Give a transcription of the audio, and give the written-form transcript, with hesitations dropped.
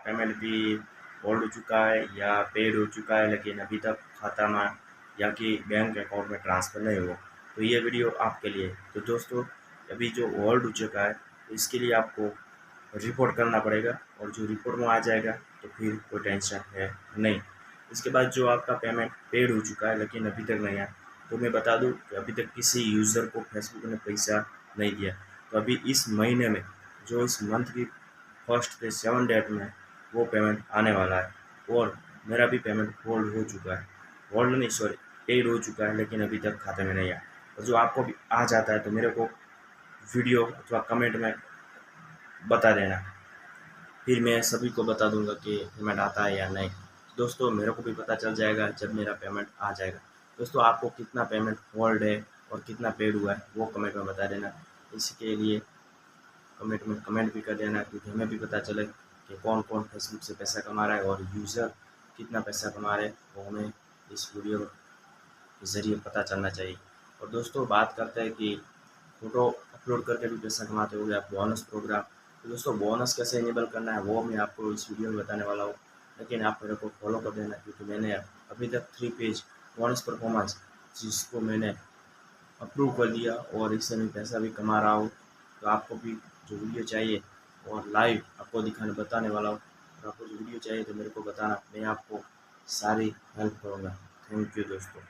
Payment भी hold हो चुका है या पेड हो चुका है, लेकिन अभी तक खाता में या कि बैंक अकाउंट में ट्रांसफ़र नहीं हुआ, तो ये वीडियो आपके लिए है। तो दोस्तों, अभी जो होल्ड हो चुका है तो इसके लिए आपको रिपोर्ट करना पड़ेगा, और जो रिपोर्ट में आ जाएगा तो फिर कोई टेंशन है नहीं। इसके बाद जो आपका पेमेंट पेड हो चुका है लेकिन अभी तक नहीं आया, तो मैं बता दूं कि अभी तक किसी यूज़र को फेसबुक ने पैसा नहीं दिया। तो अभी इस महीने में, जो इस मंथ की फर्स्ट से 7 डेट में, वो पेमेंट आने वाला है। और मेरा भी पेमेंट होल्ड हो चुका है, होल्ड नहीं सॉरी, पेड हो चुका है, लेकिन अभी तक खाते में नहीं आया। और जो आपको भी आ जाता है तो मेरे को वीडियो अथवा कमेंट में बता देना, फिर मैं सभी को बता दूंगा कि पेमेंट आता है या नहीं। दोस्तों, मेरे को भी पता चल जाएगा जब मेरा पेमेंट आ जाएगा। दोस्तों, आपको कितना पेमेंट होल्ड है और कितना पेड हुआ है वो कमेंट में बता देना। इसके लिए कमेंट में कमेंट भी कर देना, क्योंकि हमें भी पता चले कि कौन कौन फेसबुक से पैसा कमा रहा है और यूज़र कितना पैसा कमा रहे हैं, वो हमें इस वीडियो के ज़रिए पता चलना चाहिए। और दोस्तों, बात करते हैं कि फ़ोटो अपलोड करके भी पैसा कमाते हो गया बोनस प्रोग्राम। तो दोस्तों, बोनस कैसे इनेबल करना है वो मैं आपको इस वीडियो में बताने वाला हूँ, लेकिन आप मेरे को फॉलो कर देना, क्योंकि मैंने अभी तक 3 पेज बोनस परफॉर्मेंस जिसको मैंने अप्रूव कर दिया और इससे मैं पैसा भी कमा रहा हूँ। तो आपको भी जो वीडियो चाहिए और लाइव आपको दिखाने बताने वाला हूँ, और आपको जो वीडियो चाहिए तो मेरे को बताना, मैं आपको सारी हेल्प करूँगा। थैंक यू दोस्तों।